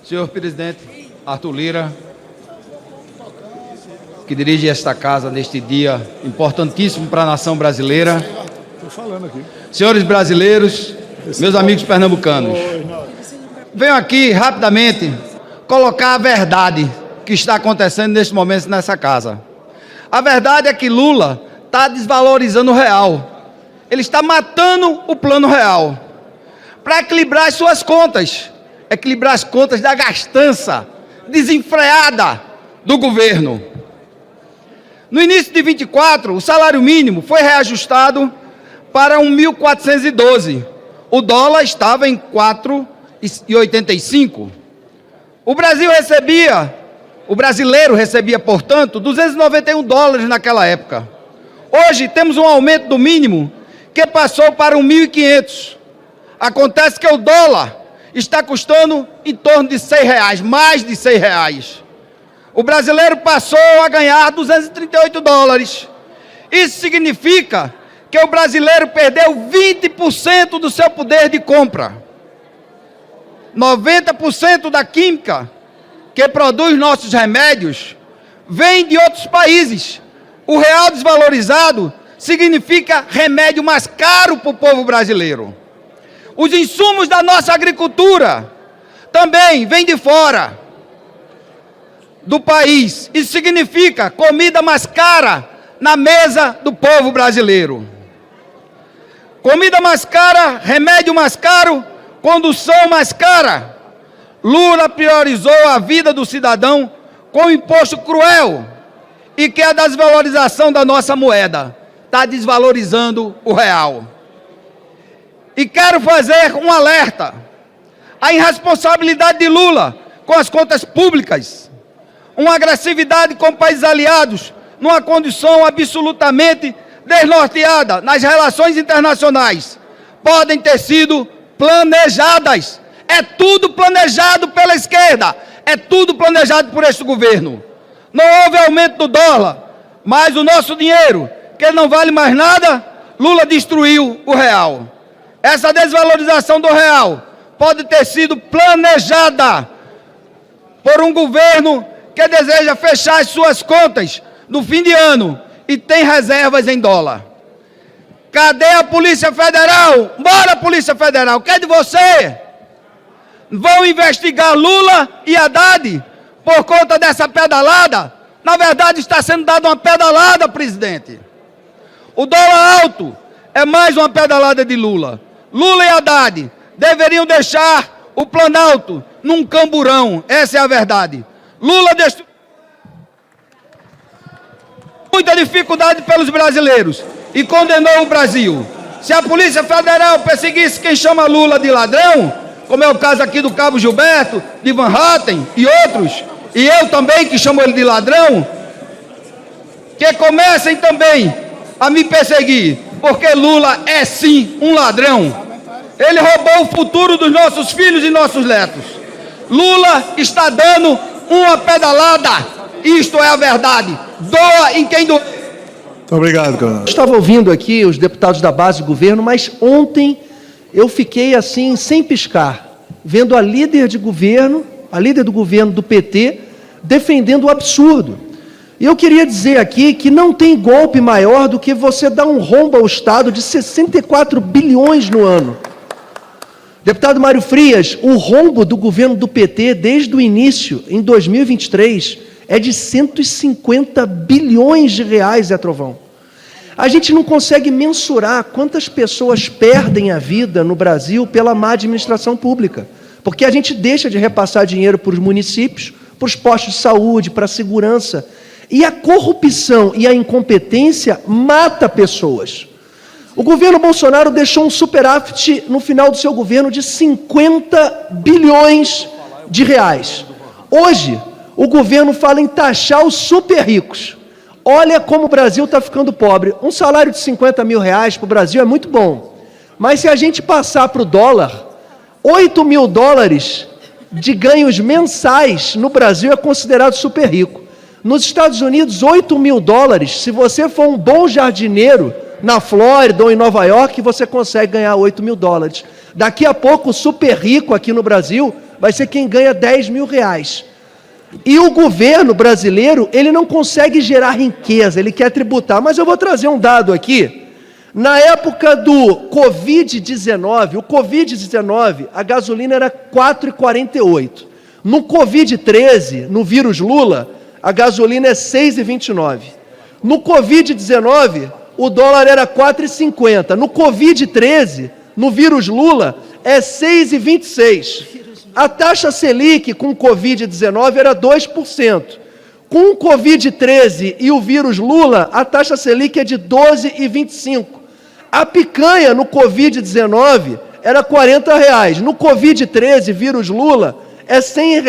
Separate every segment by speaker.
Speaker 1: Senhor presidente Arthur Lira, que dirige esta casa neste dia importantíssimo para a nação brasileira. Senhores brasileiros, meus amigos pernambucanos, venho aqui rapidamente colocar a verdade que está acontecendo neste momento nessa casa. A verdade é que Lula está desvalorizando o real. Ele está matando o plano real para equilibrar as suas contas, equilibrar as contas da gastança desenfreada do governo. No início de 24, o salário mínimo foi reajustado para 1.412. O dólar estava em 4,85. O brasileiro recebia, portanto, 291 dólares naquela época. Hoje temos um aumento do mínimo que passou para 1.500. Acontece que o dólar está custando em torno de R$6, mais de R$6. O brasileiro passou a ganhar 238 dólares. Isso significa que o brasileiro perdeu 20% do seu poder de compra. 90% da química que produz nossos remédios vem de outros países. O real desvalorizado significa remédio mais caro para o povo brasileiro. Os insumos da nossa agricultura também vêm de fora do país. Isso significa comida mais cara na mesa do povo brasileiro. Comida mais cara, remédio mais caro, condução mais cara. Lula priorizou a vida do cidadão com um imposto cruel e que a desvalorização da nossa moeda está desvalorizando o real. E quero fazer um alerta: a irresponsabilidade de Lula com as contas públicas, uma agressividade com países aliados, numa condição absolutamente desnorteada nas relações internacionais, podem ter sido planejadas. É tudo planejado pela esquerda, é tudo planejado por este governo. Não houve aumento do dólar, mas o nosso dinheiro, que não vale mais nada, Lula destruiu o real. Essa desvalorização do real pode ter sido planejada por um governo que deseja fechar as suas contas no fim de ano e tem reservas em dólar. Cadê a Polícia Federal? Bora, Polícia Federal, que é de você? Vão investigar Lula e Haddad por conta dessa pedalada? Na verdade, está sendo dada uma pedalada, presidente. O dólar alto é mais uma pedalada de Lula. Lula e Haddad deveriam deixar o Planalto num camburão. Essa é a verdade. Lula destruiu muita dificuldade pelos brasileiros e condenou o Brasil. Se a Polícia Federal perseguisse quem chama Lula de ladrão, como é o caso aqui do Cabo Gilberto, de Van Hatten e outros, e eu também que chamo ele de ladrão, que comecem também a me perseguir, porque Lula é sim um ladrão. Ele roubou o futuro dos nossos filhos e nossos netos. Lula está dando uma pedalada, isto é a verdade. Doa em quem doa.
Speaker 2: Muito obrigado, coronel.
Speaker 3: Eu estava ouvindo aqui os deputados da base do governo, mas ontem eu fiquei assim, sem piscar, vendo a líder do governo do PT, defendendo o absurdo. E eu queria dizer aqui que não tem golpe maior do que você dar um rombo ao Estado de 64 bilhões no ano. Deputado Mário Frias, o rombo do governo do PT desde o início, em 2023, é de 150 bilhões de reais, Zé Trovão. A gente não consegue mensurar quantas pessoas perdem a vida no Brasil pela má administração pública, porque a gente deixa de repassar dinheiro para os municípios, para os postos de saúde, para a segurança, e a corrupção e a incompetência mata pessoas. O governo Bolsonaro deixou um superávit no final do seu governo de 50 bilhões de reais. Hoje, o governo fala em taxar os super ricos. Olha como o Brasil está ficando pobre. Um salário de 50 mil reais para o Brasil é muito bom. Mas se a gente passar para o dólar, 8 mil dólares de ganhos mensais no Brasil é considerado super rico. Nos Estados Unidos, 8 mil dólares, se você for um bom jardineiro na Flórida ou em Nova York, você consegue ganhar 8 mil dólares. Daqui a pouco, o super rico aqui no Brasil vai ser quem ganha 10 mil reais. E o governo brasileiro, ele não consegue gerar riqueza, ele quer tributar. Mas eu vou trazer um dado aqui. Na época do Covid-19, o Covid-19, a gasolina era R$ 4,48. No Covid-13, no vírus Lula, a gasolina é R$ 6,29. No Covid-19, o dólar era R$ 4,50. No Covid-13, no vírus Lula, é R$ 6,26. A taxa Selic com o Covid-19 era 2%. Com o Covid-13 e o vírus Lula, a taxa Selic é de 12,25%. A picanha no Covid-19 era R$ 40. No Covid-13, vírus Lula, é R$ 100.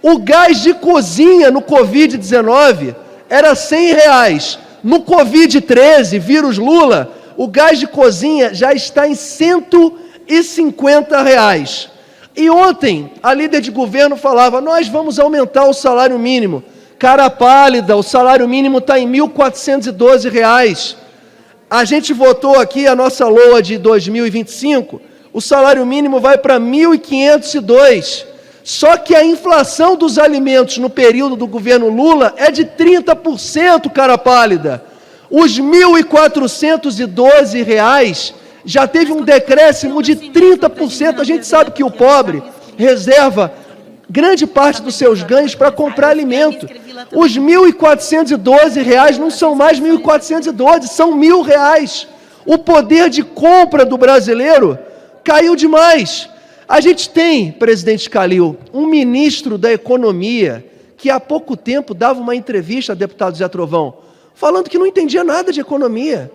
Speaker 3: O gás de cozinha no Covid-19 era R$ 100. No Covid-13, vírus Lula, o gás de cozinha já está em R$ 150. E ontem, a líder de governo falava, nós vamos aumentar o salário mínimo. Cara pálida, o salário mínimo está em R$ 1.412. A gente votou aqui a nossa LOA de 2025, o salário mínimo vai para 1.502. Só que a inflação dos alimentos no período do governo Lula é de 30%, cara pálida. Os R$ 1.412 já teve um decréscimo de 30%. A gente sabe que o pobre reserva grande parte dos seus ganhos para comprar alimento. Os R$ 1.412 não são mais 1.412, são R$ 1.000. O poder de compra do brasileiro caiu demais. A gente tem, presidente Calil, um ministro da Economia que há pouco tempo dava uma entrevista a deputado Zé Trovão, falando que não entendia nada de economia.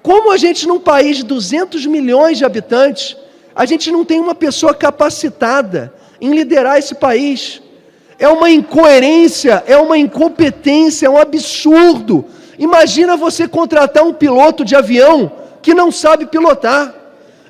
Speaker 3: Como a gente, num país de 200 milhões de habitantes, a gente não tem uma pessoa capacitada em liderar esse país? É uma incoerência, é uma incompetência, é um absurdo. Imagina você contratar um piloto de avião que não sabe pilotar.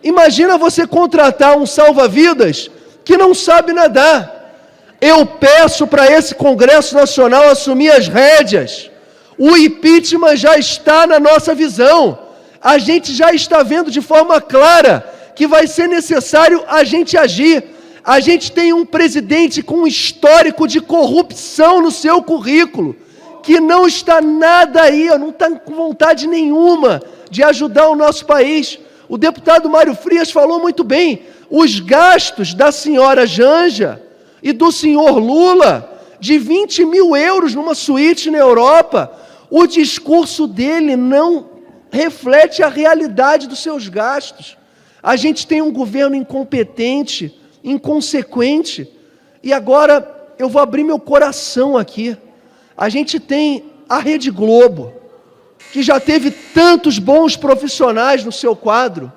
Speaker 3: Imagina você contratar um salva-vidas que não sabe nadar. Eu peço para esse Congresso Nacional assumir as rédeas. O impeachment já está na nossa visão. A gente já está vendo de forma clara que vai ser necessário a gente agir. A gente tem um presidente com um histórico de corrupção no seu currículo, que não está nada aí, não está com vontade nenhuma de ajudar o nosso país. O deputado Mário Frias falou muito bem, os gastos da senhora Janja e do senhor Lula, de 20 mil euros numa suíte na Europa, o discurso dele não reflete a realidade dos seus gastos. A gente tem um governo incompetente, inconsequente, e agora eu vou abrir meu coração aqui. A gente tem a Rede Globo, que já teve tantos bons profissionais no seu quadro.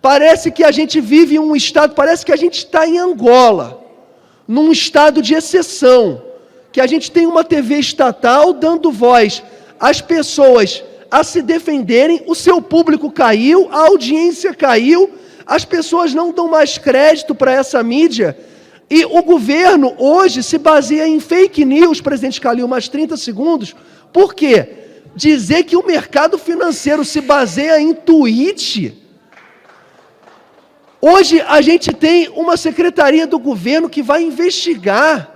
Speaker 3: Parece que a gente vive em um estado, parece que a gente está em Angola, num estado de exceção, que a gente tem uma TV estatal dando voz às pessoas a se defenderem, o seu público caiu, a audiência caiu, as pessoas não dão mais crédito para essa mídia, e o governo hoje se baseia em fake news, presidente Calil, mais 30 segundos, por quê? Dizer que o mercado financeiro se baseia em tweet. Hoje a gente tem uma secretaria do governo que vai investigar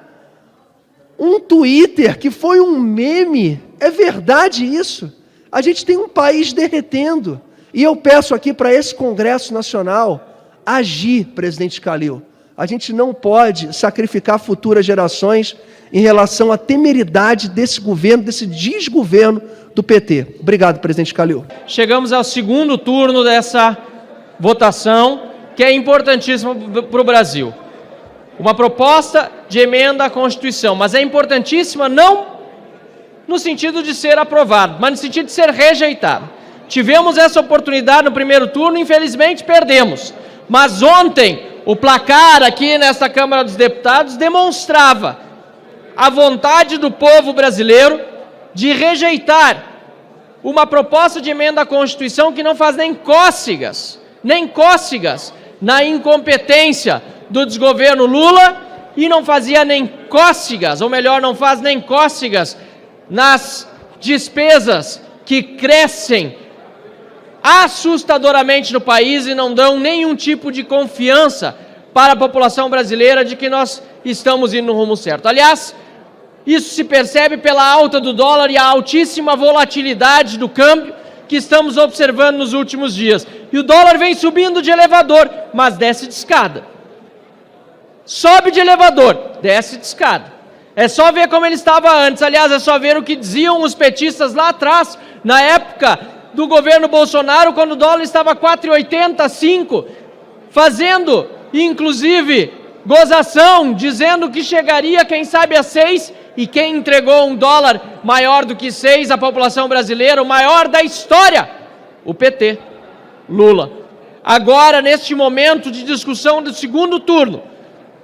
Speaker 3: um Twitter que foi um meme. É verdade isso? A gente tem um país derretendo. E eu peço aqui para esse Congresso Nacional agir, presidente Calil. A gente não pode sacrificar futuras gerações em relação à temeridade desse governo, desse desgoverno do PT. Obrigado, presidente Calil.
Speaker 4: Chegamos ao segundo turno dessa votação, que é importantíssima para o Brasil. Uma proposta de emenda à Constituição, mas é importantíssima não no sentido de ser aprovado, mas no sentido de ser rejeitado. Tivemos essa oportunidade no primeiro turno, infelizmente perdemos. Mas ontem, o placar aqui nesta Câmara dos Deputados demonstrava a vontade do povo brasileiro de rejeitar uma proposta de emenda à Constituição que não faz nem cócegas na incompetência do desgoverno Lula e não fazia nem cócegas, ou melhor, não faz nem cócegas nas despesas que crescem assustadoramente no país e não dão nenhum tipo de confiança para a população brasileira de que nós estamos indo no rumo certo. Aliás, isso se percebe pela alta do dólar e a altíssima volatilidade do câmbio que estamos observando nos últimos dias. E o dólar vem subindo de elevador, mas desce de escada. Sobe de elevador, desce de escada. É só ver como ele estava antes. Aliás, é só ver o que diziam os petistas lá atrás, na época do governo Bolsonaro, quando o dólar estava 4,80, 5, fazendo, inclusive, gozação, dizendo que chegaria, quem sabe, a 6, e quem entregou um dólar maior do que 6 à população brasileira, o maior da história? O PT, Lula. Agora, neste momento de discussão do segundo turno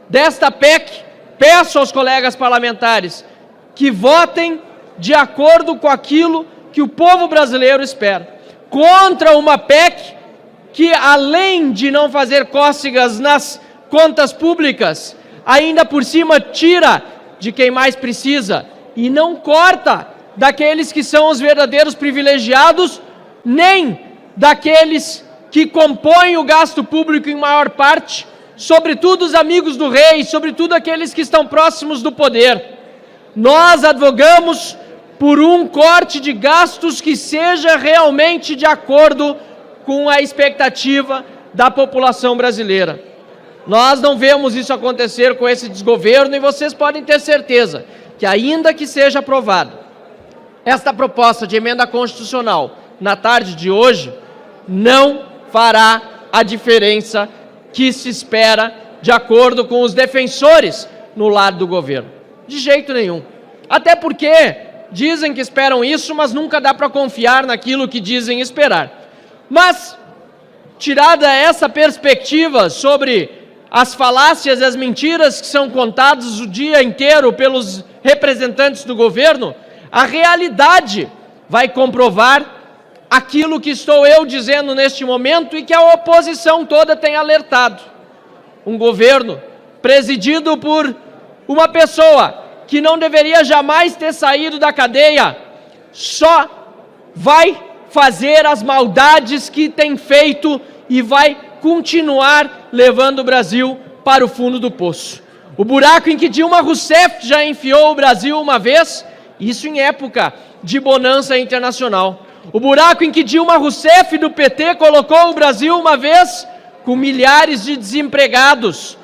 Speaker 4: desta PEC, peço aos colegas parlamentares que votem de acordo com aquilo que o povo brasileiro espera. Contra uma PEC que, além de não fazer cócegas nas contas públicas, ainda por cima tira de quem mais precisa e não corta daqueles que são os verdadeiros privilegiados, nem daqueles que compõem o gasto público em maior parte, sobretudo os amigos do rei, sobretudo aqueles que estão próximos do poder. Nós advogamos por um corte de gastos que seja realmente de acordo com a expectativa da população brasileira. Nós não vemos isso acontecer com esse desgoverno e vocês podem ter certeza que, ainda que seja aprovada esta proposta de emenda constitucional na tarde de hoje, não fará a diferença que se espera de acordo com os defensores no lado do governo. De jeito nenhum. Até porque dizem que esperam isso, mas nunca dá para confiar naquilo que dizem esperar. Mas, tirada essa perspectiva sobre as falácias e as mentiras que são contadas o dia inteiro pelos representantes do governo, a realidade vai comprovar aquilo que estou eu dizendo neste momento e que a oposição toda tem alertado. Um governo presidido por uma pessoa que não deveria jamais ter saído da cadeia, só vai fazer as maldades que tem feito e vai continuar levando o Brasil para o fundo do poço. O buraco em que Dilma Rousseff já enfiou o Brasil uma vez, isso em época de bonança internacional. O buraco em que Dilma Rousseff do PT colocou o Brasil uma vez, com milhares de desempregados,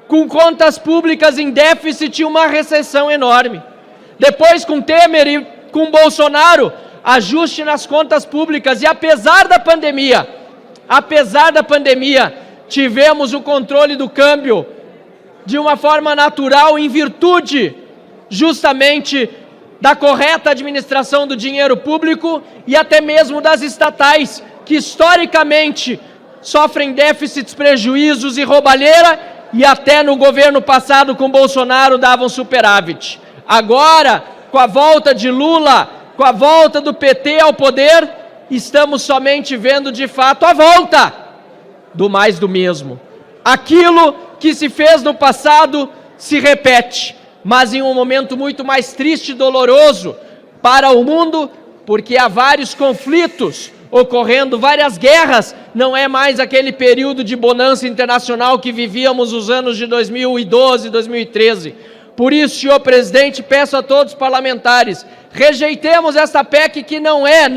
Speaker 4: com contas públicas em déficit e uma recessão enorme. Depois, com Temer e com Bolsonaro, ajuste nas contas públicas e apesar da pandemia, tivemos o controle do câmbio de uma forma natural em virtude justamente da correta administração do dinheiro público e até mesmo das estatais, que historicamente sofrem déficits, prejuízos e roubalheira e até no governo passado com Bolsonaro davam superávit. Agora, com a volta de Lula, com a volta do PT ao poder, estamos somente vendo de fato a volta do mais do mesmo. Aquilo que se fez no passado se repete, mas em um momento muito mais triste e doloroso para o mundo, porque há vários conflitos ocorrendo, várias guerras, não é mais aquele período de bonança internacional que vivíamos nos anos de 2012 e 2013. Por isso, senhor presidente, peço a todos os parlamentares, rejeitemos esta PEC que não é,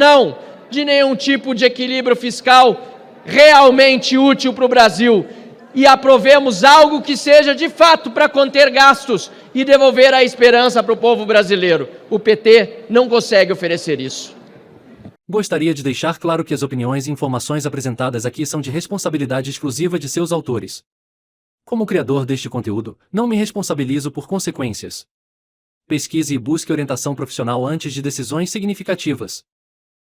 Speaker 4: de nenhum tipo de equilíbrio fiscal realmente útil para o Brasil e aprovemos algo que seja de fato para conter gastos e devolver a esperança para o povo brasileiro. O PT não consegue oferecer isso.
Speaker 5: Gostaria de deixar claro que as opiniões e informações apresentadas aqui são de responsabilidade exclusiva de seus autores. Como criador deste conteúdo, não me responsabilizo por consequências. Pesquise e busque orientação profissional antes de decisões significativas.